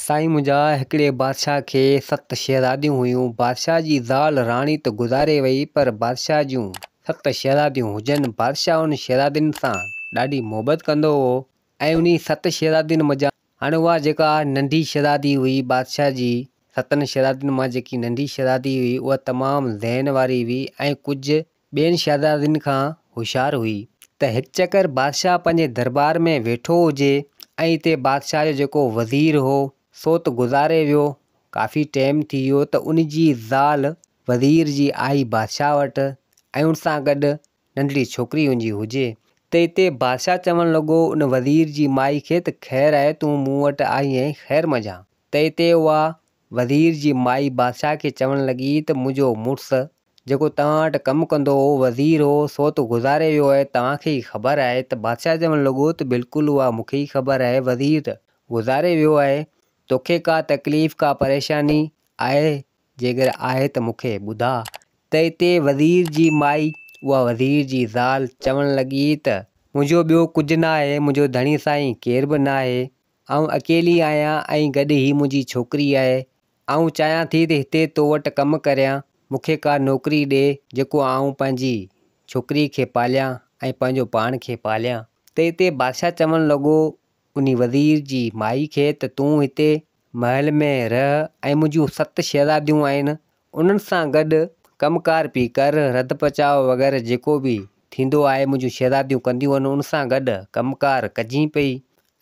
साईं मुंहिंजा हिकिड़े बादशाह खे 7 शहज़ादियूं हुयूं। बादशाह जी ज़ाल राणी त गुज़ारे वई, पर बादशाह जूं 7 शहज़ादियूं हुजनि। बादशाह उन शहज़ादियुनि सां ॾाढी मोहबत कंदो हो ऐं उन 7 शहज़ादियुनि मज़ा हाणे उहा जेका नंढी शहज़ादी हुई, बादशाह जी 7 शहज़ादियुनि मां जेकी नंढी शहज़ादी हुई, उहा तमामु ज़हन वारी हुई ऐं कुझु ॿियनि शहज़ादियुनि खां होशियारु हुई। त हिकु चकर बादशाह पंहिंजे दरबार में वेठो हुजे ऐं हिते बादशाह जो जेको वज़ीर हो सो त गुज़ारे वियो, काफ़ी टाइम थी वियो। त उन जी ज़ाल वज़ीर जी आई बादशाह वटि ऐं उन सां गॾु नंढड़ी छोकिरी हुनजी हुजे। त हिते बादशाह चवणु लॻो उन वज़ीर जी माई खे त ख़ैरु आहे, तूं मूं वटि आई ऐं ख़ैरु मज़ा। त हिते उहा वज़ीर जी माई बादशाह खे चवणु लॻी त मुंहिंजो मुड़ुसु जेको तव्हां वटि कमु कंदो हो, वज़ीर हो, सो त गुज़ारे वियो आहे, तव्हांखे ई ख़बर आहे। त बादशाह चवणु लॻो त बिल्कुलु उहा मूंखे ई ख़बर आहे, वज़ीर गुज़ारे वियो आहे। तोखे का तकलीफ़ का परेशानी आहे? जेकर आहे त मूंखे ॿुधा। त हिते वज़ीर जी माई उहा वज़ीर जी ज़ाल चवणु लॻी त मुंहिंजो ॿियो कुझु न आहे, मुंहिंजो धणी साईं केर बि न आहे, ऐं अकेली आहियां ऐं गॾु ई मुंहिंजी छोकिरी आहे। ऐं चाहियां थी त हिते तो वटि कमु करियां, मूंखे का नौकिरी ॾे जेको आऊं पंहिंजी छोकिरी खे पालियां ऐं पंहिंजो पाण खे पालियां। त हिते बादशाह चवणु लॻो उन वज़ीर जी माई खे त तूं हिते महल में रह ऐं मुंहिंजूं 7 शहज़ादियूं आहिनि, उन्हनि सां गॾु कमुकार पई कर, रध पचाव वग़ैरह जेको बि थींदो आहे मुंहिंजूं शहज़ादियूं कंदियूं आहिनि, उन सां गॾु कमुकार कजी पई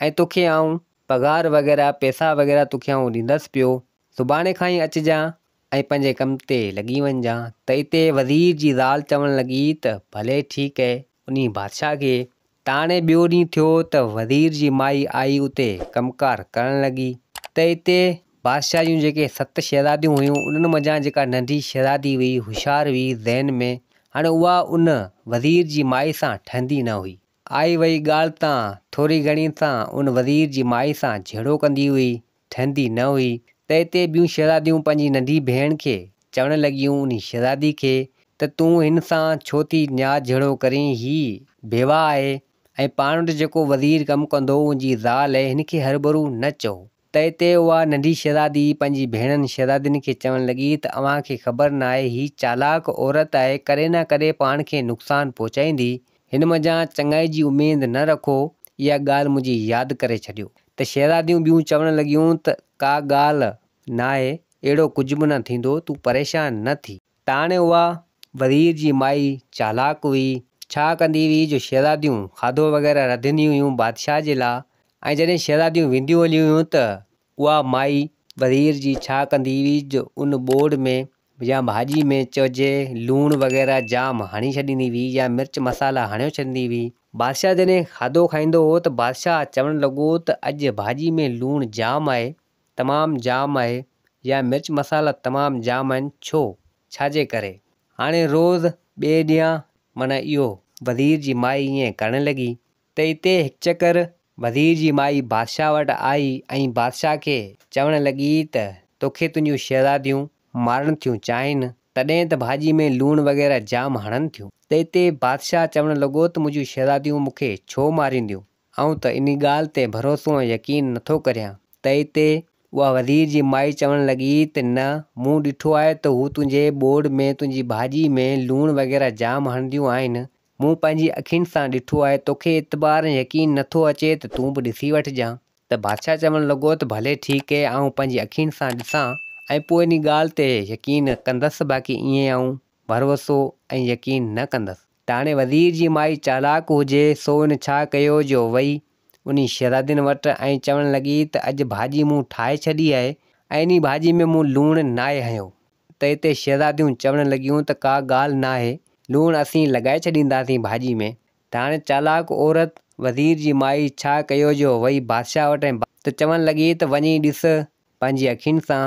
ऐं तोखे आऊं पघार वग़ैरह पैसा वग़ैरह तोखे आऊं ॾींदसि पियो। सुभाणे खां ई अचिजांइ ऐं पंहिंजे कम ते लॻी वञिजांइ। त हिते वज़ीर जी ज़ाल चवणु लॻी त भले ठीकु आहे। उन बादशाह खे त हाणे ॿियो ॾींहुं थियो त वज़ीर जी माई आई उते कमुकार करणु लॻी। त हिते बादशाह जूं जेके 7 शहज़ादियूं हुयूं, उन्हनि मज़ा जेका नंढी शहज़ादी हुई, होशियारु हुई ज़हन में, हाणे उहा उन वज़ीर जी माई सां ठहंदी न हुई। आई वई ॻाल्हि तां थोरी घणी सां उन वज़ीर जी माई सां झेड़ो कंदी हुई, ठहंदी न हुई। त हिते ॿियूं शहज़ादियूं पंहिंजी नंढी भेण खे चवणु लॻियूं उन शहज़ादी खे त तूं हिन सां छो थी न्याज झेड़ो करीं, ही बेवा आहे ऐं पाण वटि जेको वज़ीर कमु कंदो उनजी ज़ाल आहे, हिन खे हरूभरू न चओ। त हिते उहा नंढी शहज़ादी पंहिंजी भेणनि शहज़ादियुनि खे चवणु लॻी त अव्हांखे ख़बर न आहे, ही चालाक औरत आहे, कॾहिं न कॾहिं पाण खे नुक़सानु पहुचाईंदी, हिन मज़ा चङाई जी उमेद न रखो, इहा ॻाल्हि मुंहिंजी यादि करे छॾियो। त शहज़ादियूं ॿियूं चवणु लॻियूं त का ॻाल्हि न आहे, अहिड़ो कुझु बि न थींदो, तूं परेशान न थी। त हाणे उहा वज़ीर जी माई चालाक हुई, छा कंदी हुई जो शहज़ादियूं खाधो वग़ैरह रधंदी हुयूं बादशाह जे लाइ, ऐं जॾहिं शहज़ादियूं वेंदियूं हलियूं हुयूं त उहा माई वज़ीर जी छा कंदी हुई जो उन बोड़ में या भाॼी में चइजे लूणु वग़ैरह जाम हणी छॾींदी हुई या मिर्च मसाला हणियो छॾींदी हुई। बादशाह जॾहिं खाधो खाईंदो हो त बादशाह चवणु लॻो त अॼु भाॼी में लूणु जाम आहे, तमामु जाम आहे, या मिर्च मसाला तमामु जाम आहिनि, छो छाजे करे। हाणे रोज़ु ॿिए ॾींहुं माना इहो वज़ीर जी माई ईअं करणु लॻी। त हिते हिकु चकर वज़ीर जी माई बादशाह वटि आई ऐं बादशाह खे चवणु लॻी त तोखे तुंहिंजूं शहज़ादियूं मारणु थियूं चाहिनि, तॾहिं त भाॼी में लूणु वग़ैरह जाम हणनि थियूं। त हिते बादशाह चवणु लॻो त मुंहिंजूं शहज़ादियूं मूंखे छो मारींदियूं, ऐं त इन ॻाल्हि ते भरोसो ऐं यकीन नथो करियां। त हिते उहा वज़ीर जी माई चवणु लॻी त न, मूं ॾिठो आहे त हू तुंहिंजे बोड़ में तुंहिंजी भाॼी में लूणु वग़ैरह जाम हणंदियूं आहिनि, मूं पंहिंजी अखियुनि सां ॾिठो आहे, तोखे एतबार ऐं यकीन नथो अचे त तूं बि ॾिसी वठिजांइ। त बादशाह चवणु लॻो त भले ठीकु आहे, आऊं पंहिंजी अखियुनि सां ॾिसां ऐं पोइ इन ॻाल्हि ते यकीन कंदसि, बाक़ी ईअं आऊं भरोसो ऐं यकीन न कंदसि। त हाणे वज़ीर जी माई चालाक हुजे सो इन छा कयो जो वई उन शहज़ादियुनि वटि ऐं चवणु लॻी त अॼु भाॼी मूं ठाहे छॾी आहे ऐं इन भाॼी में मूं लूणु न आहे हयो। त हिते शहज़ादियूं चवणु लॻियूं त का ॻाल्हि न आहे, लूणु असीं लॻाए छॾींदासीं भाॼी में। त हाणे चालाक औरत वज़ीर जी माई छा कयो जो वई बादशाह वटि ऐं त चवणु लॻी त वञी ॾिस पंहिंजी अखियुनि सां।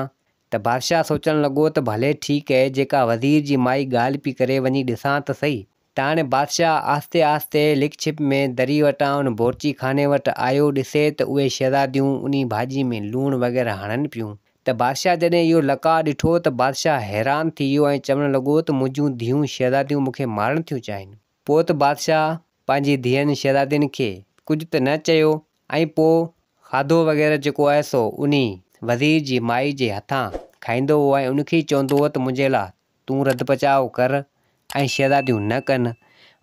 त बादशाह सोचणु लॻो त भले ठीकु आहे, जेका वज़ीर जी माई ॻाल्हि पई करे वञी ॾिसां त सही। त हाणे बादशाह आहिस्ते आहिस्ते लिक छिप में दरी वटां उन बोरची खाने वटि आयो, ॾिसे त उहे शहज़ादियूं उन भाॼी में लूणु वग़ैरह हणनि पियूं। त बादशाह जॾहिं इहो लका ॾिठो त बादशाह हैरान थी वियो ऐं चवणु लॻो त मुंहिंजूं धीअरूं शहज़ादियूं मूंखे मारणु थियूं चाहिनि। पोइ त बादशाह पंहिंजी धीअनि शहज़ादियुनि खे कुझु त न चयो ऐं पोइ खाधो वग़ैरह जेको आहे सो उन वज़ीर जी माई जे हथां खाईंदो हो ऐं उनखे ई चवंदो हो त मुंहिंजे लाइ तूं रधु पचाव कर ऐं शहज़ादियूं न कनि।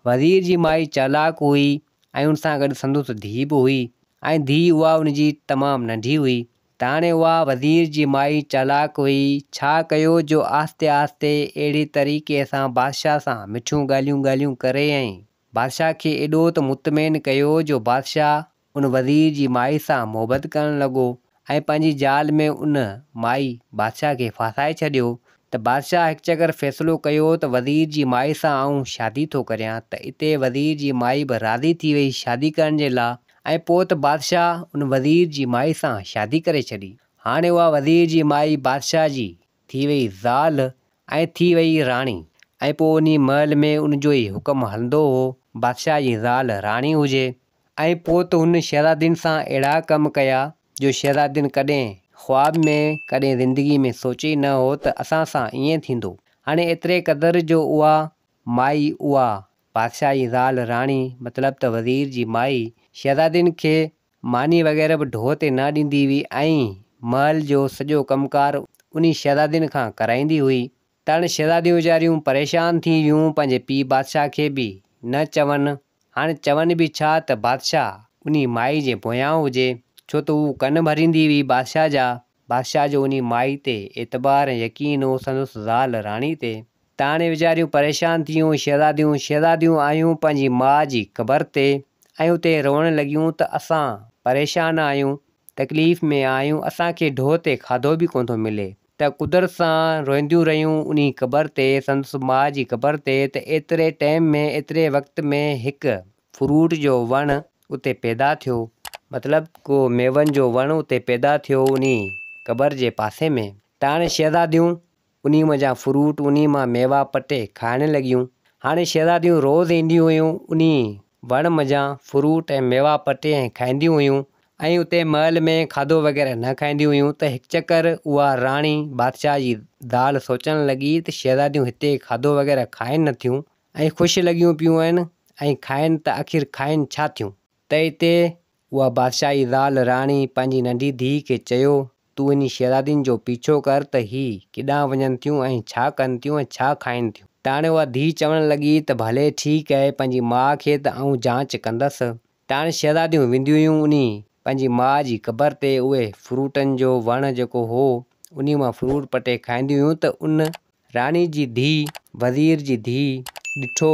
वज़ीर जी माई चालाक हुई ऐं उन सां गॾु संदसि धीउ बि हुई ऐं धीउ उहा उनजी तमामु नंढी हुई। त हाणे उहा वज़ीर जी माई चालाक हुई। छा कयो जो आहिस्ते आहिस्ते अहिड़े तरीक़े सां बादशाह सां मिठियूं ॻाल्हियूं करे ऐं बादशाह खे एॾो त मुतमइन कयो जो बादशाह उन वज़ीर जी माई सां मुहबत करणु लॻो ऐं पंहिंजी ज़ाल में उन माई बादशाह खे फासाए छॾियो। त बादशाह हिकु चकर फ़ैसिलो कयो त वज़ीर जी माई सां आऊं शादी थो करियां। त हिते वज़ीर जी माई बि राज़ी थी वई शादी करण जे लाइ ऐं पोइ त बादशाह उन वज़ीर जी माई सां शादी करे छॾी। हाणे उहा वज़ीर जी माई बादशाह जी थी वई ज़ाल ऐं थी वई राणी ऐं पोइ उन महल में उनजो ई हुकुम हलंदो हो, बादशाह जी ज़ाल राणी हुजे। ऐं पोइ त हुन शहज़ादियुनि सां अहिड़ा कम कया जो शहज़ादियुनि कॾहिं ख़्वाब में कॾहिं ज़िंदगी में सोचे ई न हो त असां सां ईअं थींदो। हाणे एतिरे क़दुरु जो उहा माई उहा बादशाह जी ज़ाल राणी मतिलबु त वज़ीर जी माई शहज़ादियुनि खे मानी वग़ैरह बि ढोह ते न ॾींदी हुई ऐं महल जो सॼो कमकार उन शहज़ादियुनि खां कराईंदी हुई। त हाणे शहज़ादियूं वीचारियूं परेशान थी वियूं पंहिंजे पीउ बादशाह खे बि न चवनि। हाणे चवनि बि छा त बादशाह उन माई जे पोयां हुजे, छो त हू कन भरींदी हुई बादशाह जो उन माई ते एतबार ऐं यकीन हो संदसि ज़ाल राणी ते। त हाणे वीचारियूं परेशान थियूं शहज़ादियूं आयूं पंहिंजी माउ जी क़बर ते ऐं उते रोअण लॻियूं त असां परेशान आहियूं, तकलीफ़ में आहियूं, असांखे ढोह ते खाधो बि कोन थो मिले। त कुदरत सां रोईंदियूं रहियूं उन क़बर ते संदसि माउ जी क़बर ते। त एतिरे टाइम में एतिरे वक़्त में हिकु फ्रूट जो वणु उते पैदा थियो, मतिलबु को मेवनि जो वणु उते पैदा थियो उन क़बर जे पासे में। त हाणे शहज़ादियूं उन मां फ्रूट उन मां मेवा पटे खाइण लॻियूं। हाणे शहज़ादियूं रोज़ु ईंदियूं हुयूं उन वण मां फ्रूट ऐं मेवा पटे ऐं खाईंदियूं हुयूं ऐं उते महल में खाधो वग़ैरह न खाईंदियूं हुयूं। त हिकु चकर उहा राणी बादशाह जी ज़ाल सोचणु लॻी त शहज़ादियूं हिते खाधो वग़ैरह खाइनि नथियूं ऐं ख़ुशि लॻियूं पियूं आहिनि ऐं खाइनि त आख़िर खाइनि छा थियूं। त हिते उहा बादशाह जी ज़ाल राणी पंहिंजी नंढी धीउ खे चयो तूं इन शहज़ादियुनि जो पीछो कर त ही केॾांहुं वञनि थियूं ऐं छा कनि थियूं ऐं छा खाइनि थियूं। त हाणे उहा धीउ चवणु लॻी त भले ठीकु आहे, पंहिंजी माउ खे त आऊं जांच कंदसि। त हाणे शहज़ादियूं वेंदियूं हुयूं उन पंहिंजी माउ जी क़बर ते, उहे फ्रूटनि जो वणु जेको हो उन मां फ्रूट पटे खाईंदियूं हुयूं। त उन राणी जी धीउ वज़ीर जी धीउ ॾिठो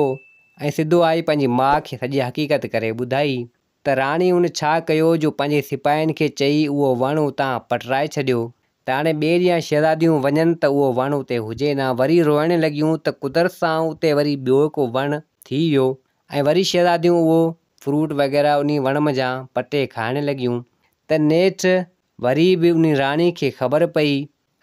ऐं सिधो आई पंहिंजी माउ खे सॼी हक़ीक़त करे ॿुधाई। त राणी उन छा कयो जो पंहिंजे सिपाहियुनि खे चई उहो वणु उतां पटराए छॾियो। त हाणे ॿिए ॾींहुं शहज़ादियूं वञनि त उहो वणु उते हुजे न, वरी रोइण लॻियूं त कुदरत सां उते वरी ॿियो को वणु थी वियो ऐं वरी शहज़ादियूं उहो फ्रूट वग़ैरह उन वण मां पटे खाइण लॻियूं। त नेठि वरी बि उन राणी खे ख़बर पई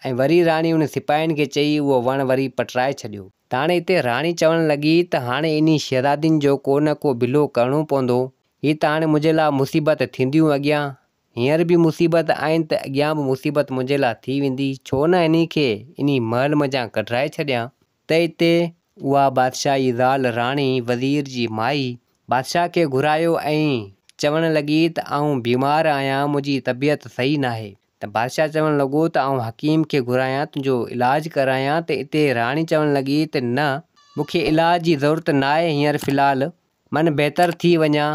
ऐं वरी राणी उन सिपाहियुनि खे चई उहो वणु वरी पटराए छॾियो। त हाणे हिते राणी चवणु लॻी त हाणे इन शहज़ादियुनि जो को न को बिलो करिणो पवंदो, हीअ त हाणे मुंहिंजे लाइ मुसीबत थींदियूं अॻियां, हींअर बि मुसीबत आहिनि त अॻियां बि मुसीबत मुंहिंजे लाइ थी वेंदी, छो न इन खे इन महल मां कढाए छॾियां। त हिते उहा बादशाह जी ज़ाल राणी वज़ीर जी माई बादशाह खे घुरायो ऐं चवणु लॻी त आऊं बीमार आहियां, मुंहिंजी तबियत सही नाहे। त बादशाह चवणु लॻो त आऊं हकीम खे घुरायां, तुंहिंजो इलाजु करायां। त हिते राणी चवणु लॻी त न, मूंखे इलाज जी ज़रूरत नाहे हींअर फ़िलहालु, मन बहितर थी वञा।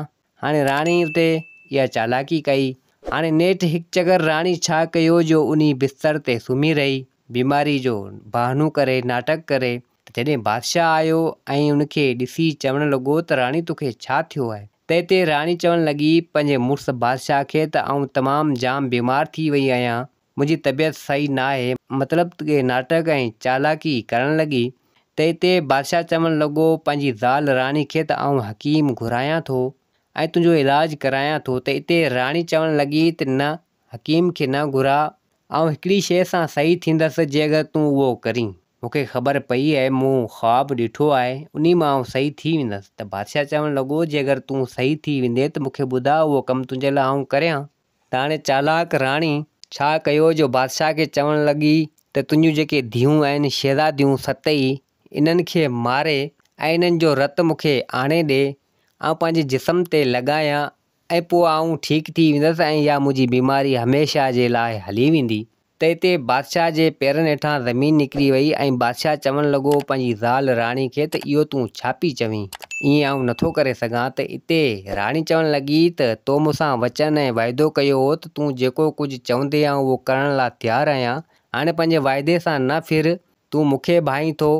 हाणे राणी उते इहा चालाकी कई। हाणे नेठि हिकु चकर राणी छा कयो जो उन बिस्तर ते सुम्ही रही बीमारी जो बहानो करे नाटक करे। जॾहिं बादशाह आयो ऐं उनखे ॾिसी चवणु लॻो त राणी तोखे छा थियो आहे। त हिते राणी चवणु लॻी पंहिंजे मुड़ुसु बादशाह खे त आऊं तमामु जाम बीमार थी वई आहियां, मुंहिंजी तबियत सही नाहे, मतिलबु के नाटक ऐं चालाकी करणु लॻी। त हिते बादशाह चवणु लॻो पंहिंजी ज़ाल राणी खे त आऊं हकीम घुरायां थो ऐं तुंहिंजो इलाजु करायां थो। त हिते राणी चवणु लॻी त न, हकीम खे न घुरा, ऐं हिकिड़ी शइ सां सही थींदसि जे अगरि तूं उहो करीं, मूंखे ख़बर पई आहे, मूं ख़्वाबु ॾिठो आहे, उन मां आऊं सही थी वेंदसि। त बादशाह चवणु लॻो जे अगरि तूं सही थी वेंदे त मूंखे ॿुधा, उहो कमु तुंहिंजे लाइ आऊं करियां। त हाणे चालाक राणी छा कयो जो बादशाह खे चवणु लॻी त तुंहिंजूं जेके धीअरूं आहिनि शहज़ादियूं सतई, इन्हनि खे मारे ऐं इन्हनि जो रतु मूंखे आणे ॾे, ऐं पंहिंजे जिस्म ते लॻायां ऐं पोइ आऊं ठीकु थी वेंदसि ऐं इहा मुंहिंजी बीमारी हमेशह जे लाइ हली वेंदी। त हिते बादशाह जे पेरनि हेठां ज़मीन निकिरी वई ऐं बादशाह चवणु लॻो पंहिंजी ज़ाल राणी खे त इहो तूं छा पई चवीं, ईअं आउं नथो करे सघां। त हिते राणी चवणु लॻी त तो मूंसां वचन ऐं वाइदो कयो हो त तूं जेको कुझु चवंदे आ उहो करण लाइ तयारु आहियां। हाणे पंहिंजे वाइदे सां न फिर, तूं मूंखे भाई थो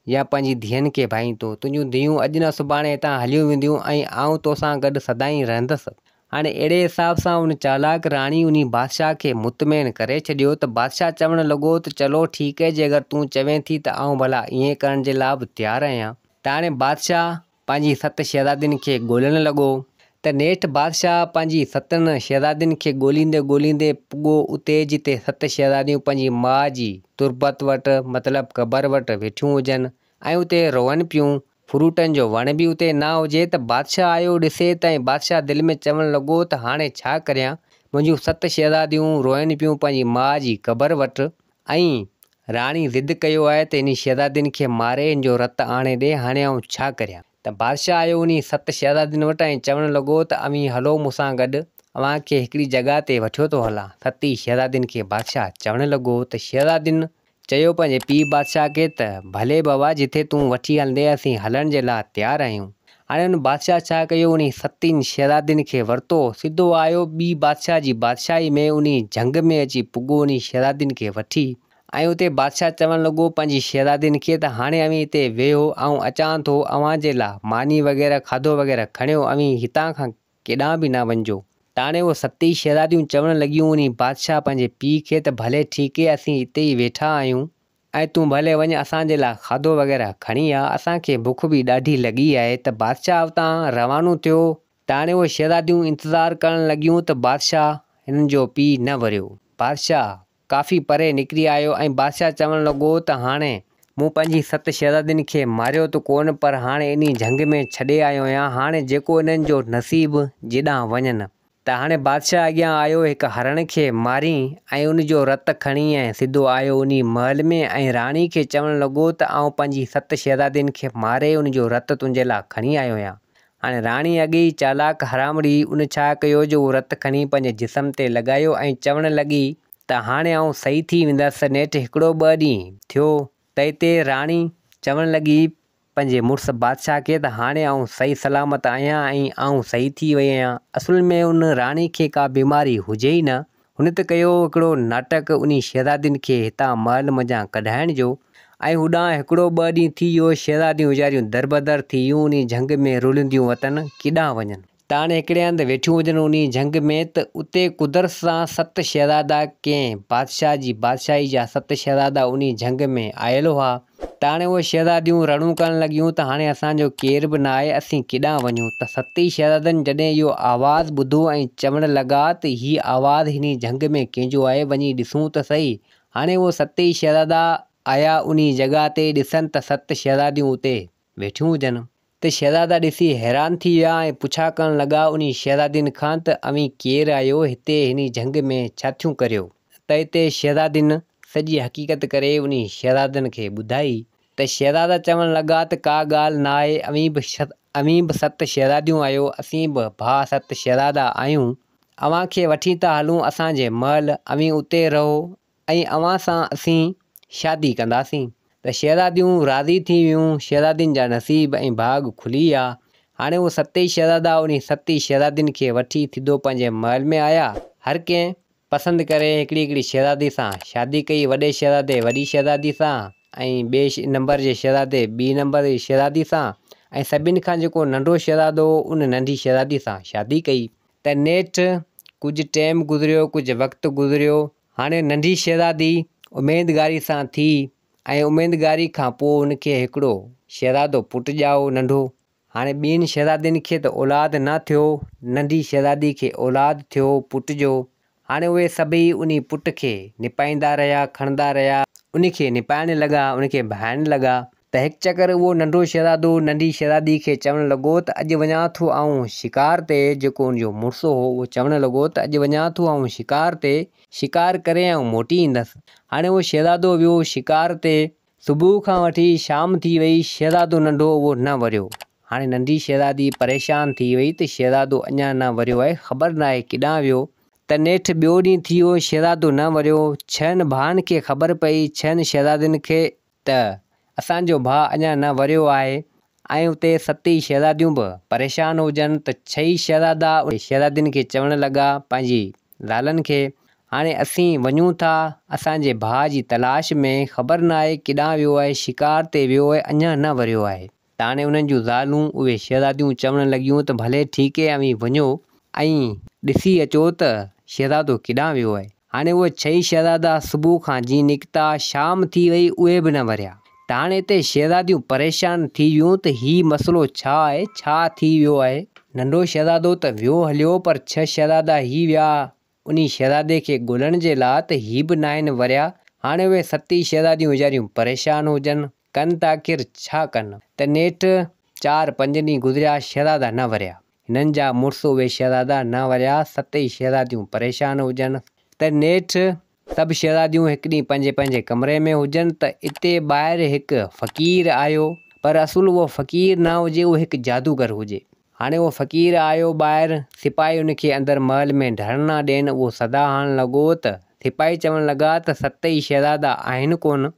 या पंहिंजी धीअनि खे भाई थो। तुंहिंजूं धीअूं अॼु न सुभाणे हितां हलियूं वेंदियूं ऐं आउं तोसां गॾु सदाईं रहंदसि। हाणे अहिड़े हिसाब सां उन चालाक राणी उन बादशाह खे मुतमइन करे छॾियो। त बादशाह चवणु लॻो त चलो ठीकु है, जे अगरि तूं चवें थी त आउं भला ईअं करण जे लाइ बि तयारु आहियां। त हाणे बादशाह पंहिंजी 7 शहज़ादियुनि खे ॻोल्हणु लॻो। त नेठि बादशाह पंहिंजी 7 शहज़ादियुनि खे ॻोल्हींदे पुॻो उते जिते 7 शहज़ादियूं पंहिंजी माउ जी तुरबत वटि मतिलबु क़बर वटि वेठियूं हुजनि ऐं उते रोअनि पियूं। फ्रूटनि जो वण बि उते न हुजे। त बादशाह आयो ॾिसे त बादशाह दिलि में चवणु लॻो त हाणे छा करियां, मुंहिंजूं 7 शहज़ादियूं रोअनि पियूं पंहिंजी माउ जी क़बर वटि ऐं राणी ज़िद कयो आहे त इन शहज़ादियुनि खे मारे इन जो रतु आणे ॾे। हाणे आउं छा करियां। त बादशाह आयो उन 7 शहज़ादियुनि वटि ऐं चवणु लॻो त अवी हलो मूंसां गॾु, अव्हांखे हिकिड़ी जॻह ते वठियो थो हलां। 7 शहज़ादियुनि खे बादशाह चवणु लॻो। त शहज़ादियुनि चयो पंहिंजे पीउ बादशाह खे त भले बाबा, जिथे तूं वठी हलंदे असीं हलण जे लाइ तयारु आहियूं। हाणे हुन बादशाह छा कयो, उन 7 शहज़ादियुनि खे वरितो, सिधो आयो ॿी बादशाह जी बादशाही में उन झंग में अची पुॻो उन शहज़ादियुनि खे वठी ऐं उते बादशाह चवणु लॻो पंहिंजी शहज़ादियुनि खे त हाणे अवी हिते वेहो, ऐं अचां थो अव्हां जे लाइ मानी वग़ैरह खाधो वग़ैरह खणियो, अवी हितां खां केॾांहुं बि न वञिजो। त हाणे उहे 7 शहज़ादियूं चवणु लॻियूं उन बादशाह पंहिंजे पीउ खे त भले ठीकु है, असीं हिते ई वेठा आहियूं ऐं तूं भले वञ, असांजे लाइ खाधो वग़ैरह खणी आ, असांखे बुख बि ॾाढी लॻी आहे। त बादशाह उतां रवानो थियो। त हाणे उहे शहज़ादियूं इंतज़ारु करणु लॻियूं त बादशाह हिननि जो पीउ न वरियो। बादशाह काफ़ी परे निकिरी आयो ऐं बादशाह चवणु लॻो त हाणे मूं पंहिंजी 7 शहज़ादियुनि खे मारियो त कोन, पर हाणे इन झंग में छॾे आयो आहियां। हाणे जेको इन्हनि जो नसीबु जेॾांहुं वञनि। त हाणे बादशाह अॻियां आयो, हिकु हरण खे मारी ऐं उन जो रतु खणी ऐं सिधो आयो उन महल में ऐं राणी खे चवणु लॻो त आउं पंहिंजी 7 शहज़ादियुनि खे मारे उन जो रतु तुंहिंजे लाइ खणी आयो आहियां। हाणे राणी अॻे ई चालाक हरामड़ी, उन छा कयो जो उहो रतु खणी पंहिंजे जिस्म ते लॻायो ऐं चवणु लॻी त हाणे आउं सही थी वेंदसि। नेठि हिकिड़ो 2 ॾींहुं थियो त हिते राणी चवणु लॻी पंहिंजे मुड़ुसु बादशाह खे त हाणे आउं सही सलामत आहियां ऐं आउं सही थी वई आहियां। असुल में उन राणी खे का बीमारी हुजे ई न। हुन त कयो हिकिड़ो नाटक उन शहज़ादियुनि खे हितां महल मञां कढाइण जो ऐं होॾां हिकिड़ो 2 ॾींहुं थी वियो, शहज़ादियूं वीचारियूं दरबदर थी वियूं उन झंग में रुलंदियूं वतन केॾांहुं वञनि। त हाणे हिकिड़े हंधि वेठियूं हुजनि उन झंग में, त उते कुदरत सां 7 शहज़ादा कंहिं बादशाह जी बादशाही जा 7 शहज़ादा उन झंग में आयल हुआ। त हाणे उहे शहज़ादियूं रणूं करणु लॻियूं त हाणे असांजो केर बि न आहे, असीं केॾांहुं वञूं। त 7 शहज़ादनि जॾहिं इहो आवाज़ु ॿुधो ऐं चवणु लॻा त हीअ आवाज़ु हिन झंग में कंहिंजो आहे, वञी ॾिसूं त सही। हाणे उहे 7 शहज़ादा आया उन जॻह ते, ॾिसनि त 7 शहज़ादियूं उते वेठियूं हुजनि। त शहज़ादा ॾिसी हैरान थी विया ऐं पुछा करणु लॻा उन शहज़ादियुनि खां त अवी केरु आयो हिते हिन झंग में, छा थियूं करियो। त हिते शहज़ादियुनि सॼी हक़ीक़त करे उन शहज़ादनि खे ॿुधाई। त शहज़ादा चवणु लॻा त का ॻाल्हि न आहे, अवी बि 7 शहज़ादियूं आहियो, असीं बि भाउ 7 शहज़ादा आहियूं। अव्हांखे वठी था हलूं असांजे महल, अवी उते रहो ऐं अव्हां सां असीं शादी कंदासीं। त शहज़ादियूं राज़ी थी वियूं। शहज़ादियुनि जा नसीब ऐं भाॻ खुली विया। हाणे उहे 7 शहज़ादा उन 7 शहज़ादियुनि खे वठी सिधो पंहिंजे महल में आया। हर कंहिं पसंदि करे हिकिड़ी हिकिड़ी शहज़ादी सां शादी कई, वॾे शहज़ादे वॾी शहज़ादी सां ऐं ॿिए नंबर जे शहज़ादे ॿी नंबर जी शहज़ादी सां ऐं सभिनि खां जेको नंढो शहज़ादो उन नंढी शहज़ादी सां शादी कई। त नेठि कुझु टाइम गुज़रियो, कुझु वक़्तु गुज़रियो। हाणे नंढी शहज़ादी उमेदगारी सां थी ऐं उमेदगारी खां पोइ उनखे हिकिड़ो शहज़ादो पुटु ॼाओ नंढो। हाणे ॿियनि शहज़ादियुनि खे त औलाद न थियो, नंढी शहज़ादी खे औलाद थियो पुट जो। हाणे उहे सभई उन पुट खे निपाईंदा रहिया, खणंदा रहिया, उनखे निपाइण लॻा, उनखे भाइण लॻा। त हिकु चकर उहो नंढो शहज़ादो नंढी शहज़ादी खे चवणु लॻो त अॼु वञा थो आउं शिकार ते। जेको उनजो मुड़ुसु हो उहो चवणु लॻो त अॼु वञा थो आउं शिकार ते, शिकार करे ऐं मोटी ईंदसि। हाणे उहो शहज़ादो वियो शिकार ते। सुबुह खां वठी शाम थी वई, शहज़ादो नंढो उहो न वरियो। हाणे नंढी शहज़ादी परेशान थी वई त शहज़ादो अञा न वरियो आहे, ख़बर न आहे केॾांहुं वियो। त नेठि ॿियो ॾींहुं थी वियो, शहज़ादो न वरियो। 6 भाउनि खे ख़बर पई, 6 शहज़ादनि खे, त असांजो भाउ अञा न वरियो आहे ऐं उते 7 शहज़ादियूं बि परेशान हुजनि। त 6 शहज़ादा शहज़ादियुनि खे चवणु लॻा पंहिंजी ज़ालनि खे, हाणे असीं वञूं था असांजे भाउ जी तलाश में, ख़बर न आहे केॾांहुं वियो आहे, शिकार ते वियो आहे, अञा न वरियो आहे। त हाणे उन्हनि जूं ज़ालूं उहे शहज़ादियूं चवणु लॻियूं त भले ठीकु आहे, अवी वञो ऐं ॾिसी अचो त शहज़ादो केॾांहुं वियो आहे। हाणे उहे 6 शहज़ादा सुबुह खां जीअं निकिता, शाम थी वई, उहे बि न वरिया। त हाणे हिते शहज़ादियूं परेशान थी वियूं त हीउ मसइलो छा आहे, छा थी वियो आहे। नंढो शहज़ादो त वियो हलियो, पर 6 शहज़ादा ही विया उन शहज़ादे खे ॻोल्हण जे लाइ, त ही बि न आहिनि वरिया। हाणे उहे 7 शहज़ादियूं वीचारियूं परेशान हुजनि, कनि त आख़िर छा कनि। त नेठि 4-5 ॾींहं गुज़रिया, शहज़ादा न वरिया। हिननि जा मुड़ुस उहे शहज़ादा न वरिया, 7 शहज़ादियूं परेशान हुजनि। त नेठि सभु शहज़ादियूं हिकु ॾींहुं पंहिंजे पंहिंजे कमरे में हुजनि, त इते ॿाहिरि हिकु फ़क़ीर आयो, पर असुल उहो फ़क़ीर न हुजे, उहो हिकु जादूगर हुजे। हाणे उहो फ़क़ीर आयो ॿाहिरि, सिपाही उनखे अंदरि महल में ढरण न ॾियनि, उहो सदा हणणु लॻो। त सिपाही चवणु लॻा त 7 शहज़ादा आहिनि कोन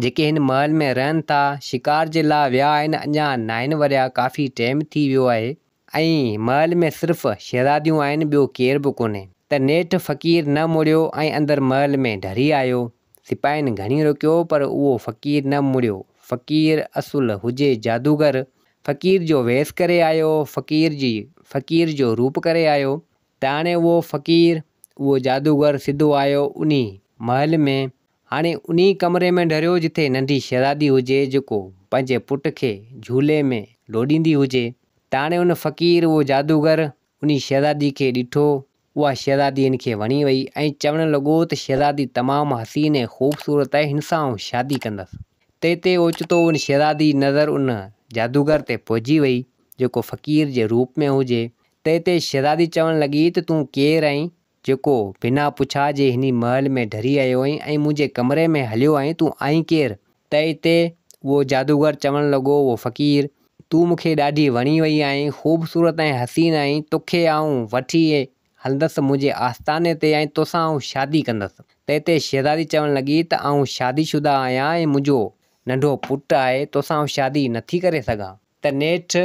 जेके हिन महल में रहनि था, शिकार जे लाइ विया आहिनि, अञा न आहिनि वरिया, काफ़ी टाइम थी वियो आहे ऐं महल में सिर्फ़ु शहज़ादियूं आहिनि, ॿियो केर बि कोन्हे। त नेठि फ़क़ीर न मुड़ियो ऐं अंदरि महल में ढरी आयो। सिपाहियुनि घणी रोकियो, पर उहो फ़क़ीर न मुड़ियो। फ़क़ीर असुल हुजे जादूगर, फ़क़ीर जो वेस करे आयो, फ़क़ीर जो रूप करे आयो। त हाणे उहो फ़क़ीर, उहो जादूगर सिधो आयो उन महल में। हाणे उन कमरे में ढरियो जिथे नंढी शहज़ादी हुजे, जेको पंहिंजे पुट खे झूले में लोॾींदी हुजे। त हाणे उन फ़क़ीर, उहो जादूगर उन शहज़ादी खे ॾिठो। उहा शहज़ादी हिन खे वणी वई ऐं चवणु लॻो त शहज़ादी तमामु हसीन ऐं ख़ूबसूरत आहे, हिन सां आउं शादी कंदसि। त हिते ओचितो उन शहज़ादी नज़र उन जादूगर ते पहुची वई, जेको फ़क़ीर जे रूप में हुजे। त हिते शहज़ादी चवणु लॻी त तूं केरु आहीं, जेको बिना पुछा जे हिन महल में ढरी आयो आहीं ऐं मुंहिंजे कमरे में हलियो आहीं, तूं आहीं केरु। त हिते उहो जादूगर चवणु लॻो, उहो फ़क़ीर, तूं मूंखे ॾाढी वणी वई आहीं, ख़ूबसूरत ऐं हसीन आहीं, तोखे आउं वठी हलंदसि मुंहिंजे आस्थाने ते ऐं तोसां आउं शादी कंदसि। त हिते शहज़ादी चवणु लॻी त आउं शादीशुदा आहियां ऐं मुंहिंजो नंढो पुटु आहे, तोसां आउं शादी नथी करे सघां। त नेठि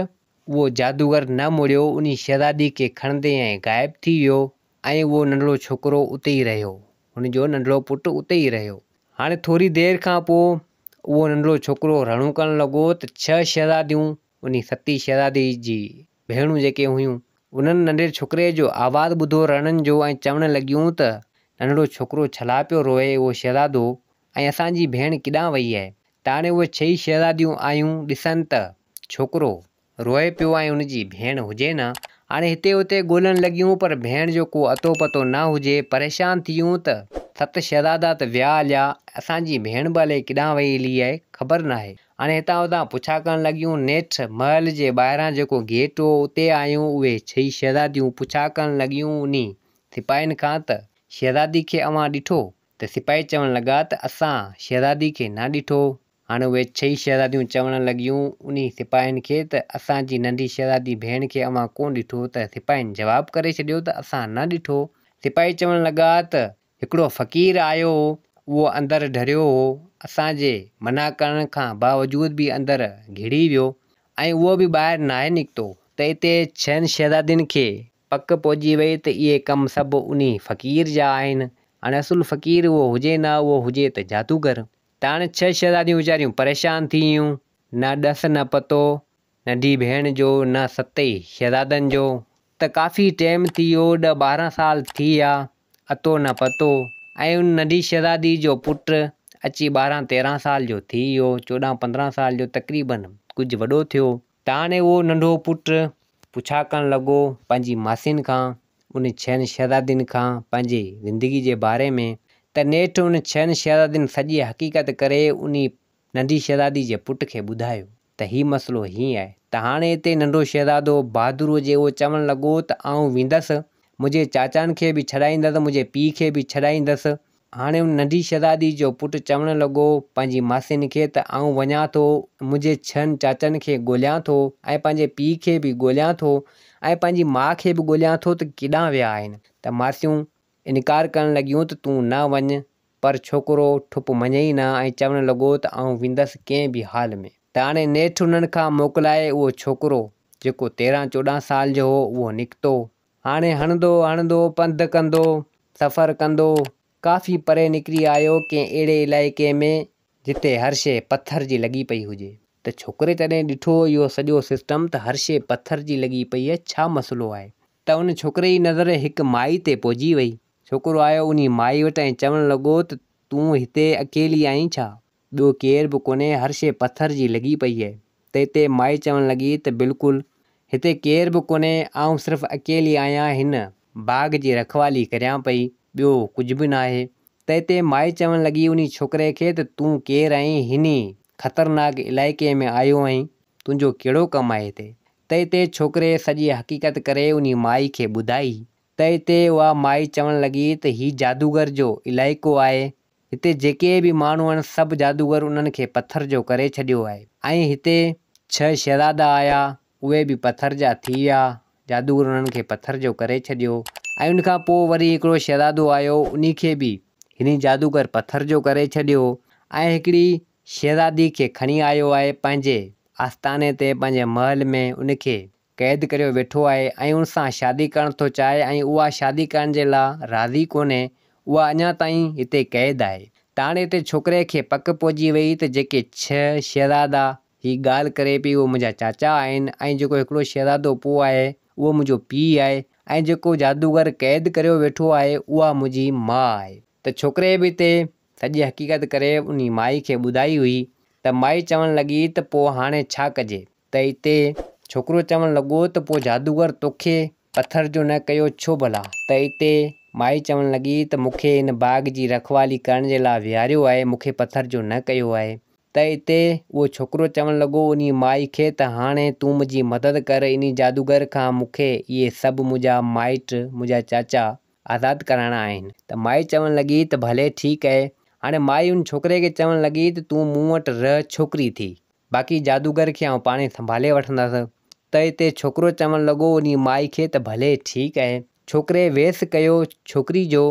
उहो जादूगर न मुड़ियो, उन शहज़ादी खे खणंदे ऐं ग़ाइबु थी वियो ऐं उहो नंढड़ो छोकिरो उते ई रहियो, हुनजो नंढड़ो पुटु उते ई रहियो। हाणे थोरी देरि खां पोइ उहो नंढड़ो छोकिरो रणू करणु लॻो त 6 शहज़ादियूं उन 7 शहज़ादी जी भेणूं जेके हुयूं, उन्हनि नंढे छोकिरे जो आवाज़ु ॿुधो रणनि जो ऐं चवणु लॻियूं त नंढड़ो छोकिरो छला पियो रोए, उहो शहज़ादो, ऐं असांजी भेण केॾांहुं वई आहे। त हाणे उहे 6 शहज़ादियूं आयूं, ॾिसनि त छोकिरो रोए पियो ऐं हुनजी भेण हुजे न। हाणे हिते हुते ॻोल्हणु लॻियूं, पर भेण जो को अतो पतो न हुजे। परेशान थियूं त 7 शहज़ादा त विया हलिया, असांजी भेण बि अलाए केॾांहुं वई हली आहे, ख़बर न आहे। हाणे हितां हुतां पुछा करणु लॻियूं। नेठि महल जे ॿाहिरां जेको गेट हो, उते आयूं उहे 6 शहज़ादियूं पुछा करणु लॻियूं उन सिपाहियुनि खां त शहज़ादी खे अव्हां ॾिठो। त सिपाही चवणु लॻा त असां शहज़ादी खे न ॾिठो। हाणे उहे 6 शहज़ादियूं चवणु लॻियूं उन सिपाहियुनि खे त असांजी नंढी शहज़ादी भेण खे अव्हां कोन ॾिठो। त सिपाहियुनि जवाबु करे छॾियो त असां न ॾिठो। सिपाही चवणु लॻा त हिकिड़ो फ़क़ीर आयो हो, उहो अंदरि ढरियो हो, असांजे मना करण खां बावजूद बि अंदरि घिड़ी वियो ऐं उहो बि ॿाहिरि नाहे निकितो। त हिते 6 शहज़ादियुनि खे पक पइजी वई त इहे कम सभु उन फ़क़ीर जा आहिनि। हाणे असुल फ़क़ीर उहो हुजे न, उहो हुजे त जादूगर। त हाणे 6 शहज़ादियूं वीचारियूं परेशान थी वियूं, न ॾस न पतो नंढी भेण जो, न 7 शहज़ादनि जो। त काफ़ी टाइम थी वियो, 10-12 साल थी विया, अतो न पतो। ऐं उन नंढी शहज़ादी जो पुटु अची 12-13 साल जो थी वियो, 14-15 साल जो तक़रीबन कुझु वॾो थियो। त हाणे उहो नंढो पुटु पुछा करणु लॻो पंहिंजी मासियुनि खां, उन 6 शहज़ादियुनि खां पंहिंजी ज़िंदगी जे बारे में। त नेठि उन 6 शहज़ादियुनि सॼी हक़ीक़त करे उन नंढी शहज़ादी जे पुट खे ॿुधायो त हीउ मसइलो हीअं आहे। त हाणे हिते नंढो शहज़ादो बहादुर हुजे, उहो चवणु लॻो त आउं वेंदसि, मुंहिंजे चाचानि खे बि छॾाईंदसि, मुंहिंजे पीउ खे बि छॾाईंदसि। हाणे उन नंढी शहज़ादी जो पुटु चवणु लॻो पंहिंजी मासियुनि खे त आउं वञा थो, मुंहिंजे 6 चाचनि खे ॻोल्हियां थो ऐं पंहिंजे पीउ खे बि ॻोल्हियां थो ऐं पंहिंजी माउ खे बि ॻोल्हियां थो त केॾांहुं विया आहिनि। त मासियूं इनकार करण लॻियूं त तूं न वञ, पर छोकिरो ठुप मञई न ऐं चवणु लॻो त आउं वेंदसि कंहिं बि हाल में। त हाणे नेठि उन्हनि खां मोकिलाए उहो छोकिरो जेको 13-14 साल जो हो उहो निकितो। हाणे हणंदो पंधु कंदो सफ़रु कंदो काफ़ी परे निकिरी आयो कंहिं अहिड़े इलाइक़े में जिते हर शइ पथर जी लॻी पई हुजे। त छोकिरे तॾहिं ॾिठो इहो सॼो सिस्टम त हर शइ पथर जी लॻी पई आहे, छा मसइलो आहे। त उन छोकिरे जी नज़र हिकु माई ते पहुची वई। छोकिरो आयो उन माई वटि ऐं चवणु लॻो त तूं हिते अकेली आहीं छा? ॿियो केर बि कोन्हे, हर शइ पथर जी लॻी पई आहे। त हिते माई चवणु लॻी त बिल्कुलु हिते केर बि कोन्हे, आउं सिर्फ़ु अकेली आहियां, हिन बाग़ जी रखवाली करियां पई, ॿियो कुझु बि न आहे। त हिते माई चवणु लॻी उन छोकिरे खे त तूं केरु आहीं, हिन ख़तरनाक इलाइक़े में आयो आहीं, तुंहिंजो कहिड़ो कमु आहे हिते? त हिते छोकिरे सॼी हक़ीक़त करे उन माई खे ॿुधाई। त हिते उहा माई चवणु लॻी त हीउ जादूगर जो इलाइक़ो आहे, हिते जेके बि माण्हू आहिनि सभु जादूगर उन्हनि खे पथर जो करे छॾियो आहे। ऐं हिते 6 शहज़ादा आया, उहे बि पथर जा थी विया, जादूगर उन्हनि खे पथर जो करे छॾियो। ऐं उनखां पोइ वरी हिकिड़ो शहज़ादो आयो, उन खे बि हिन जादूगर पथर जो करे छॾियो। ऐं हिकिड़ी शहज़ादी खे खणी आयो आहे पंहिंजे आस्थाने ते, पंहिंजे महल में, उनखे क़ैद करे वेठो आहे ऐं उन सां शादी करणु थो चाहे ऐं उहा शादी करण जे लाइ राज़ी कोन्हे, उहा अञा ताईं हिते क़ैद आहे। त हाणे हिते छोकिरे खे पक पइजी वई त जेके 6 शहज़ादा हीअ ॻाल्हि करे पई उहे मुंहिंजा चाचा आहिनि ऐं जेको हिकिड़ो शहज़ादो पोइ आहे उहो मुंहिंजो पीउ आहे ऐं जेको जादूगर क़ैद करे वेठो आहे उहा मुंहिंजी माउ आहे। त छोकिरे बि हिते सॼी हक़ीक़त करे उन माई खे ॿुधाई हुई। त माई चवणु लॻी त पोइ हाणे छा कजे? त हिते छोकिरो चवणु लॻो त पोइ जादूगर तोखे पथर जो न कयो छो भला? त हिते माई चवणु लॻी त मूंखे हिन बाग़ जी रखवाली करण जे लाइ विहारियो आहे, मूंखे पथर जो न कयो आहे। त हिते उहो छोकिरो चवणु लॻो उन माई खे त हाणे तूं मुंहिंजी मदद कर, इन जादूगर खां मूंखे इहे सभु मुंहिंजा माइट, मुंहिंजा चाचा आज़ादु कराइणा आहिनि। त माई चवणु लॻी त भले ठीकु आहे। हाणे माई उन छोकिरे खे चवणु लॻी त तूं मूं वटि रह, छोकिरी थी, बाक़ी जादूगर खे आउं पाणे संभाले वठंदसि। त हिते छोकिरो चवणु लॻो उन माई खे त भले ठीकु आहे। छोकिरे वेस कयो छोकिरी जो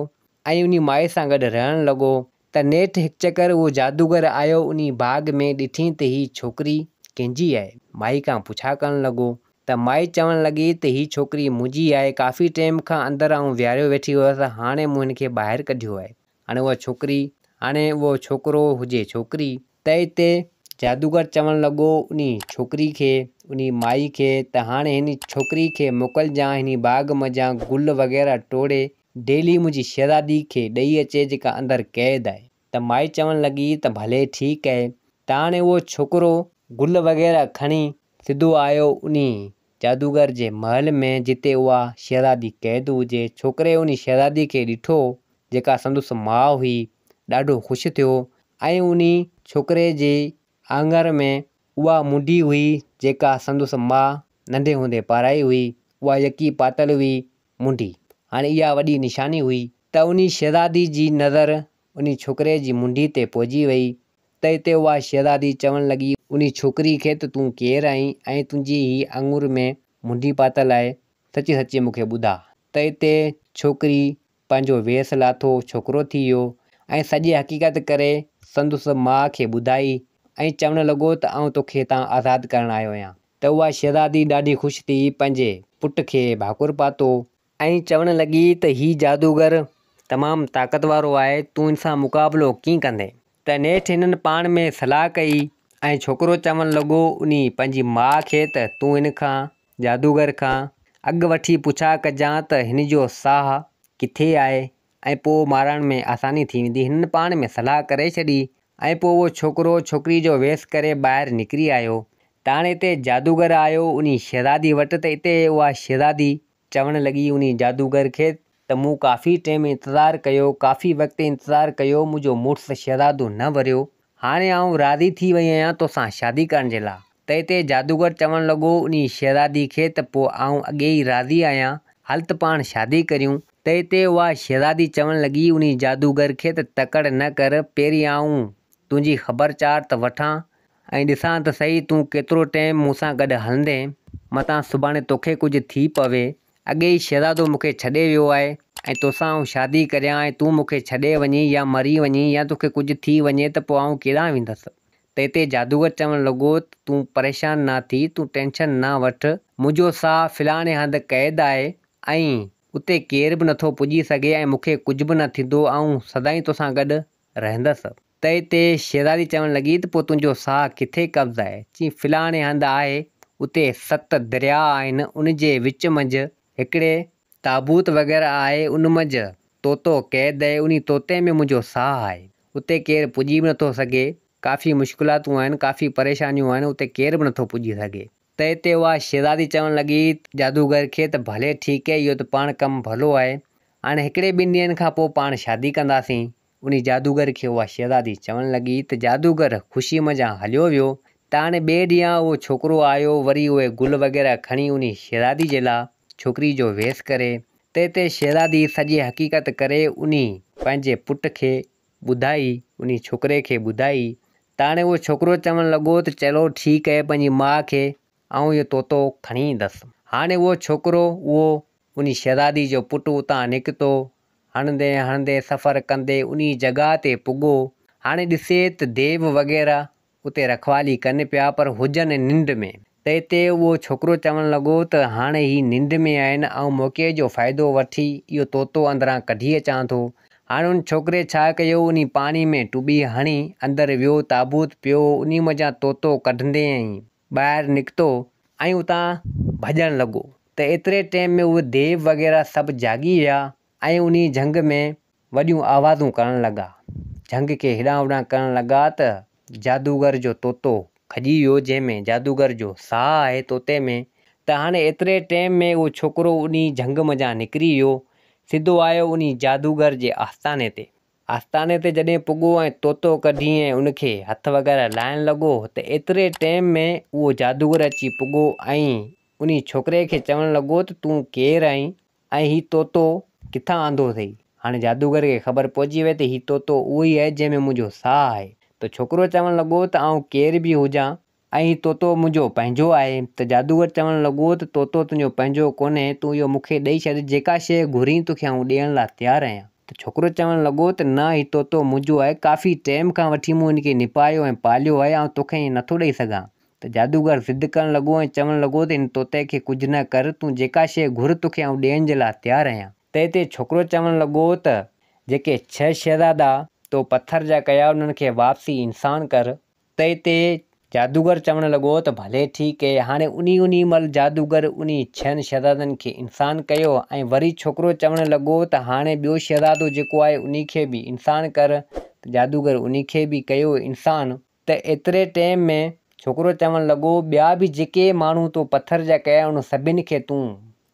ऐं उन माई सां गॾु रहणु लॻो। त नेठि हिकु चकर उहो जादूगर आयो उन बाग़ में, ॾिठी त हीअ छोकिरी कंहिंजी आहे? माई खां पुछा करणु लॻो। त माई चवणु लॻी त हीअ छोकिरी मुंहिंजी आहे, काफ़ी टाइम खां अंदरि आउं विहारियो वेठी हुअसि, हाणे मूं हिनखे ॿाहिरि कढियो आहे। हाणे उहा छोकिरी, हाणे उहो छोकिरो हुजे छोकिरी। त हिते जादूगर चवणु लॻो उन छोकिरी खे, उन माई खे त हाणे हिन छोकिरी खे मोकिलिजांइ हिन बाग़ मज़ा गुल वग़ैरह टोड़े डेली मुंहिंजी शहज़ादी खे ॾेई अचे जेका अंदरि क़ैद आहे। त माई चवणु लॻी त भले ठीकु आहे। त हाणे उहो छोकिरो गुल वग़ैरह खणी सिधो आयो उन जादूगर जे महल में जिते उहा शहज़ादी क़ैद हुजे। छोकिरे उन शहज़ादी खे ॾिठो जेका संदसि माउ हुई, ॾाढो ख़ुशि थियो ऐं उन छोकिरे जे आंगर में उहा मुंडी हुई जेका संदसि माउ नंढे हूंदे पाराई हुई, उहा यकी पातल हुई मुंडी। हाणे इहा वॾी निशानी हुई। त उन शहज़ादी जी नज़र उन छोकिरे जी मुंडी ते पहुची वई। त हिते उहा शहज़ादी चवणु लॻी उन छोकिरी खे त तूं केरु आहीं ऐं तुंहिंजी हीअ आङुर में मुंडी पातल आहे, सची सची मूंखे ॿुधा। त हिते छोकिरी पंहिंजो वेस लाथो, छोकिरो थी वियो ऐं सॼी हक़ीक़त करे संदसि माउ खे ॿुधाई ऐं चवणु लॻो त आउं तोखे हितां आज़ादु करणु आयो आहियां। त उहा शहज़ादी ॾाढी ख़ुशि थी, पंहिंजे पुट खे भाकुर पातो ऐं चवणु लॻी त हीउ जादूगर तमामु ताक़त वारो आहे, तूं हिन सां मुक़ाबिलो कीअं कंदे? त नेठि हिननि पाण में सलाह कई ऐं छोकिरो चवणु लॻो उन पंहिंजी माउ खे त तूं हिन खां, जादूगर खां अॻु वठी पुछा कजां त हिन जो साहु किथे आहे ऐं पोइ मारण में आसानी थी वेंदी। हिननि पाण में सलाह करे छॾी ऐं पोइ उहो छोकिरो छोकिरी जो वेस करे ॿाहिरि निकिरी आयो। त हाणे हिते जादूगर आयो उन शहज़ादी वटि। त हिते उहा शहज़ादी चवणु लॻी उन जादूगर खे त मूं काफ़ी टाइम इंतज़ारु कयो, काफ़ी वक़्तु इंतज़ारु कयो, मुंहिंजो मुड़ुसु शहज़ादो न वरियो, हाणे आउं राज़ी थी वई आहियां तोसां शादी करण जे लाइ। त हिते जादूगर चवणु लॻो उन शहज़ादी खे त पोइ आउं अॻे ई राज़ी आहियां, हल त पाण शादी करियूं। त हिते उहा शहज़ादी चवणु लॻी उन जादूगर खे त तकड़ि न कर, पहिरीं आउं तुंहिंजी ख़बरचार त वठां ऐं ॾिसां त सही तूं केतिरो टाइम मूंसां गॾु हलंदे, मतां सुभाणे तोखे कुझु थी पवे। अॻे ई शहज़ादो मूंखे छॾे वियो आहे ऐं तोसां आउं शादी करियां ऐं तूं मूंखे छॾे वञी या मरी वञी या तोखे कुझु थी वञे त पोइ आउं केॾांहुं वेंदसि। त हिते जादूगर चवणु लॻो तूं परेशान न थी, तूं टेंशन न वठि, मुंहिंजो साहु फ़िलहाणे हंधि क़ैद आहे ऐं उते केरु बि नथो पुॼी सघे ऐं मूंखे कुझु बि न थींदो, आउं सदाईं तोसां गॾु रहंदसि। त हिते शहज़ादी चवणु लॻी त पोइ तुंहिंजो साहु किथे कब्ज़ आहे? चई फ़िलहाणे हंधि आहे उते 7 दरिया आहिनि, उन जे विच मंझि हिकिड़े ताबूत वग़ैरह आहे, उन मंझि तोतो क़ैद आहे, उन तोते में मुंहिंजो साहु आहे, उते केरु पुॼी बि नथो सघे, काफ़ी मुश्किलातूं आहिनि, काफ़ी परेशानियूं आहिनि, उते केरु बि नथो पुॼी सघे। त हिते उहा शहज़ादी चवणु लॻी जादूगर खे त भले ठीकु आहे, इहो त पाण कमु भलो आहे, हाणे हिकिड़े 2 ॾींहंनि खां पोइ पाण शादी कंदासीं। उन जादूगर खे उहा शहज़ादी चवणु लॻी त जादूगर ख़ुशी मज़ा हलियो वियो। त हाणे ॿिए ॾींहुं उहो छोकिरो आयो, वरी उहे गुल वग़ैरह खणी उन शहज़ादी जे लाइ छोकिरी जो वेस करे। त हिते शहज़ादी सॼी हक़ीक़त करे उन पंहिंजे पुट खे ॿुधाई, उन छोकिरे खे ॿुधाई। त हाणे उहो छोकिरो चवणु लॻो त चलो ठीकु आहे, पंहिंजी माउ खे ऐं इहो तोतो खणी ईंदसि। हाणे उहो छोकिरो उन शहज़ादी जो पुटु उतां निकितो, हणंदे हणंदे सफ़र कंदे उन जॻह ते पुॻो। हाणे ॾिसे त देव वग़ैरह उते रखवाली कनि पिया, पर हुजनि निंड में। त हिते उहो छोकिरो चवणु लॻो त हाणे ही निंड में आहिनि, ऐं मौक़े जो फ़ाइदो वठी इहो तोतो अंदरां कढी अचां थो। हाणे उन छोकिरे छा कयो, उन पाणी में टुॿी हणी अंदरि वियो, ताबूत पियो, उन मज़ा तोतो कढंदे ॿाहिरि निकितो ऐं उतां भॼणु लॻो। त एतिरे टाइम में उहे देव वग़ैरह सभु जाॻी विया ऐं उन झंग में वॾियूं आवाज़ूं करणु लॻा, झंग खे हेॾां होॾां करणु लॻा। त जादूगर जो तोतो खॼी वियो, जंहिंमें जादूगर जो साहु आहे तोते में। त हाणे एतिरे टाइम में उहो छोकिरो उन झंग मज़ा निकिरी वियो, सिधो आयो उन जादूगर जे आस्थाने ते। आस्थाने ते जॾहिं पुॻो ऐं तोतो कढी ऐं उनखे हथ वग़ैरह लाइणु लॻो, त एतिरे टाइम में उहो जादूगर अची पुॻो ऐं उन छोकिरे खे चवणु लॻो त तूं केरु आहीं ऐं हीउ तोतो किथां आंदो अथई? हाणे जादूगर खे ख़बर पइजी वई त हीउ तोतो उहो ई आहे जंहिंमें मुंहिंजो साहु आहे। त छोकिरो चवणु लॻो त आउं केरु बि हुजां ऐं हीउ तोतो मुंहिंजो पंहिंजो आहे। त जादूगर चवणु लॻो त तोतो तुंहिंजो पंहिंजो कोन्हे, तूं इहो मूंखे ॾेई छॾ, जेका शइ घुरी तोखे आउं ॾियण लाइ तयारु आहियां। त छोकिरो चवणु लॻो त न, हीउ तोतो मुंहिंजो आहे, काफ़ी टाइम खां वठी मूं हिनखे निपायो ऐं पालियो आहे, ऐं तोखे हीअं नथो ॾेई सघां। त जादूगर ज़िद करणु लॻो ऐं चवणु लॻो त हिन तोते खे कुझु न कर, तूं जेका शइ घुर तोखे आउं ॾियण जे लाइ तयारु आहियां। त हिते छोकिरो चवणु लॻो त जेके 6 शहज़ादा तो पथर जा कया, उन्हनि खे वापसी इंसानु कर। त हिते जादूगर चवणु लॻो त भले ठीकु आहे। हाणे उन महिल जादूगर उन 6 शहज़ादनि खे इंसानु कयो ऐं वरी छोकिरो चवणु लॻो त हाणे ॿियो शहज़ादो जेको आहे उन खे बि इंसानु कर। त जादूगर उन खे बि कयो इंसानु। त एतिरे टाइम में छोकिरो चवणु लॻो ॿिया बि जेके माण्हू तो पथर जा कया उन सभिनि खे तूं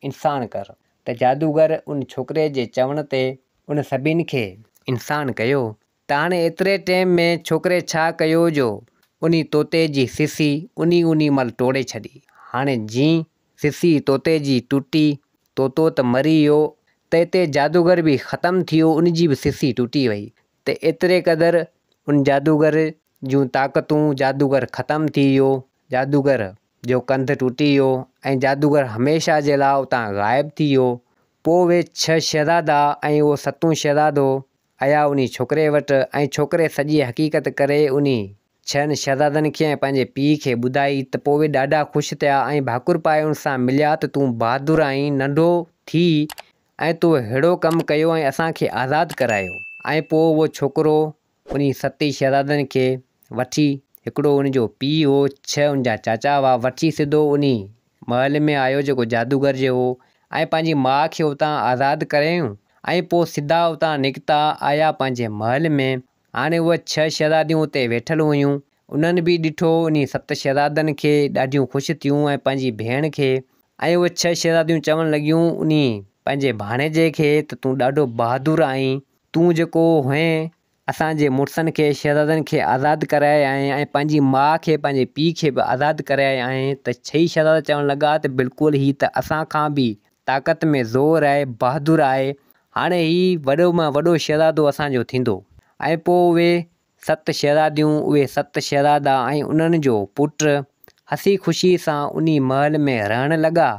इंसानु कर। त जादूगर उन छोकिरे जे चवण ते उन सभिनि खे इंसानु कयो। त हाणे एतिरे टाइम में छोकिरे छा कयो जो उन तोते जी सिसी उन महिल तोड़े छॾी। हाणे जीअं सिसी तोते जी टुटी, तोतो त मरी वियो। त हिते जादूगर बि ख़तमु थी वियो, उन जी बि सिसी टुटी वई। त एतिरे क़दुरु उन जादूगर जूं ताक़तूं, जादूगर ख़तमु थी वियो, जादूगर जो कंधु टुटी वियो ऐं जादूगर हमेशह जे लाइ उतां ग़ाइबु थी वियो। पोइ उहे 6 शहज़ादा ऐं उहो 7 शहज़ादो आया उन छोकिरे वटि ऐं छोकिरे सॼी हक़ीक़त करे उन 6 शहज़ादनि खे ऐं पंहिंजे पीउ खे ॿुधाई। त पोइ उहे ॾाढा ख़ुशि थिया ऐं भाकुर पाए उन सां मिलिया त तूं बहादुरु आहीं, नंढो थी ऐं तूं अहिड़ो कमु कयो ऐं असांखे आज़ादु करायो। ऐं पोइ उहो छोकिरो उन 7 शहज़ादनि खे वठी, हिकिड़ो उनजो पीउ हो, 6 उनजा चाचा हुआ, वठी सिधो उन महल में आयो जेको जादूगर जो हो ऐं पंहिंजी माउ खे उतां आज़ादु करियईं ऐं पोइ सिधा उतां निकिता आया पंहिंजे महल में। हाणे उहे 6 शहज़ादियूं उते वेठल हुयूं, उन्हनि बि ॾिठो उन 7 शहज़ादनि खे, ॾाढियूं ख़ुशि थियूं ऐं पंहिंजी भेण खे। ऐं उहे 6 शहज़ादियूं चवणु लॻियूं उन पंहिंजे भाणेजे खे त तूं ॾाढो बहादुरु आहीं, तूं जेको हुएं असांजे मुड़ुसनि खे, शहज़ादनि खे आज़ादु कराए आहीं ऐं पंहिंजी माउ खे, पंहिंजे पीउ खे बि आज़ादु कराए आहीं। त 6 शहज़ादा चवणु लॻा त बिल्कुलु ही त असांखां बि ताक़त में ज़ोर आहे, बहादुरु आहे, हाणे ही वॾो में वॾो शहज़ादो असांजो थींदो। ऐं पोइ उहे 7 शहज़ादियूं, उहे 7 शहज़ादा ऐं उन्हनि जो पुटु हसी ख़ुशी सां उन महल में रहणु लॻा।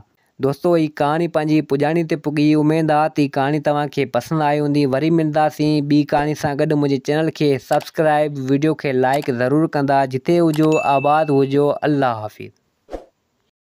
दोस्तों ही कहानी पंहिंजी पुॼाणी ते पुगी। उमेद आहे त कहानी तव्हांखे पसंदि आई हूंदी। वरी मिलंदासीं ॿी कहानी सां गॾु। मुंहिंजे चैनल खे सब्सक्राइब, वीडियो खे लाइक ज़रूरु कंदा। जिथे हुजो आबाद हुजो। अल्लाह हाफ़िज़।